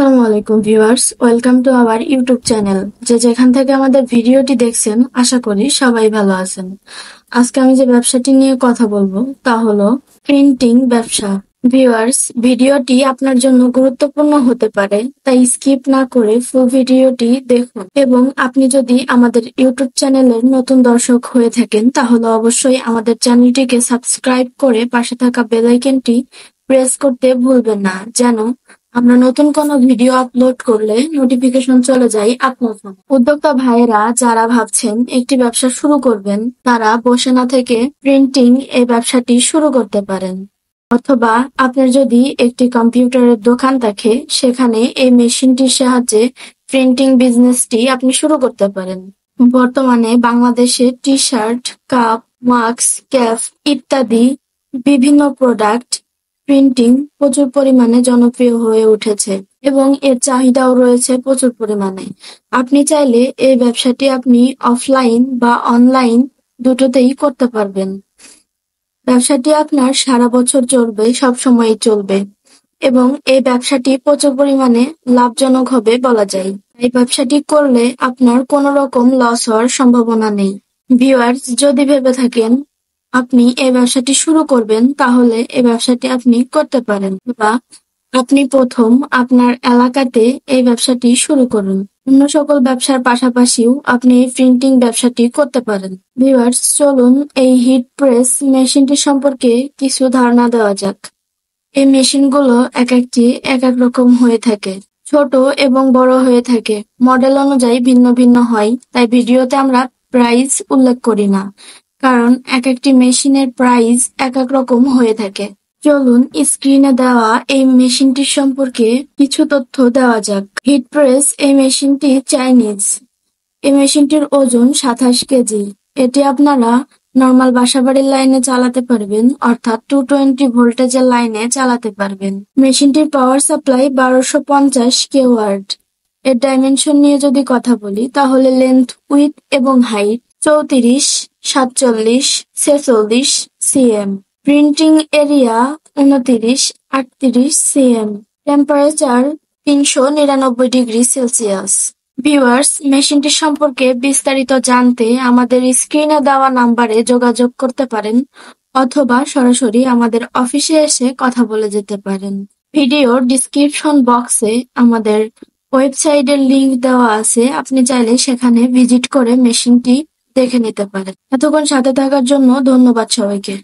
আসসালামু আলাইকুম viewers, welcome to our YouTube channel. যে যেখান থেকে আমাদের ভিডিওটি দেখছেন, আশা করি সবাই ভালো আছেন। আজকে আমি যে ব্যবসাটি নিয়ে কথা বলবো তা হলো প্রিন্টিং ব্যবসা। ভিউয়ার্স, ভিডিওটি আপনার জন্য গুরুত্বপূর্ণ হতে পারে, তাই স্কিপ না করে ফুল ভিডিওটি দেখুন। এবং আপনি যদি আমাদের ইউটিউব চ্যানেলের নতুন দর্শক হয়ে থাকেন, তাহলে অবশ্যই আমাদের চ্যানেলটিকে সাবস্ক্রাইব করে পাশে থাকা বেল আইকনটি প্রেস করতে ভুলবেন না, যেন আমরা নতুন কোনো ভিডিও আপলোড করলে নোটিফিকেশন চলে যায় আপনার ফোনে। উদ্যোক্তা ভাইয়েরা যারা ভাবছেন একটি ব্যবসা শুরু করবেন, তারা বসে না থেকে প্রিন্টিং এই ব্যবসাটি শুরু করতে পারেন। অথবা আপনার যদি একটি কম্পিউটারের দোকান থাকে, সেখানে এই মেশিনটির সাহায্যে প্রিন্টিং বিজনেসটি আপনি শুরু করতে পারেন। বর্তমানে বাংলাদেশে টি-শার্ট, কাপ, মাস্ক, ক্যাপ ইত্যাদি বিভিন্ন প্রোডাক্ট প্রিন্টিং প্রচুর পরিমাণে জনপ্রিয় হয়ে উঠেছে এবং এর চাহিদাও রয়েছে প্রচুর পরিমাণে। আপনি চাইলে এই ব্যবসাটি আপনি অফলাইন বা অনলাইন দুটোতেই করতে পারবেন। ব্যবসাটি আপনার সারা বছর চলবে, সবসময়ই চলবে এবং এই ব্যবসাটি প্রচুর পরিমাণে লাভজনক হবে বলা যায়। এই ব্যবসাটি করলে আপনার কোনো রকম লস হওয়ার সম্ভাবনা নেই। ভিউয়ার্স, যদি ভেবে থাকেন আপনি এই ব্যবসাটি শুরু করবেন, তাহলে এই ব্যবসাটি আপনি করতে পারেন, বা আপনি প্রথম আপনার এলাকাতে এই ব্যবসাটি শুরু করুন। অন্য সকল ব্যবসার পাশাপাশিও আপনি এই প্রিন্টিং ব্যবসাটি করতে পারেন। ভিউয়ার্স, চলুন এই হিট প্রেস মেশিনটি সম্পর্কে কিছু ধারণা দেওয়া যাক। এই মেশিনগুলো এক একটি এক এক রকম হয়ে থাকে, ছোট এবং বড় হয়ে থাকে, মডেল অনুযায়ী ভিন্ন ভিন্ন হয়, তাই ভিডিওতে আমরা প্রাইস উল্লেখ করি না, কারণ এক একটি মেশিনের প্রাইস এক এক রকম হয়ে থাকে। চলুন স্ক্রিনে দেওয়া এই মেশিনটির সম্পর্কে কিছু তথ্য দেওয়া যাক। হিট প্রেস এই মেশিনটি চাইনিজ। এই মেশিনটির ওজন 27 কেজি। এটি আপনারা নর্মাল বাসাবাড়ির লাইনে চালাতে পারবেন, অর্থাৎ 220 ভোল্টেজের লাইনে চালাতে পারবেন। মেশিনটির পাওয়ার সাপ্লাই 1250 কিলোওয়াট। এর ডাইমেনশন নিয়ে যদি কথা বলি, তাহলে লেন্থ, উইথ এবং height 34, 47, 46 CM. Printing area 29, 38 CM. Temperature 399 degree Celsius. Viewers, মেশিনটি সম্পর্কে বিস্তারিত জানতে আমাদের স্ক্রিনে দেওয়া নাম্বারে যোগাযোগ করতে পারেন, অথবা সরাসরি আমাদের অফিসে এসে কথা বলে যেতে পারেন। ভিডিওর ডিসক্রিপশন বক্সে আমাদের ওয়েবসাইটের লিংক দেওয়া আছে, আপনি চাইলে সেখানে ভিজিট করে মেশিনটি দেখে নিতে পারেন। এতক্ষণ সাথে থাকার জন্য ধন্যবাদ সবাইকে।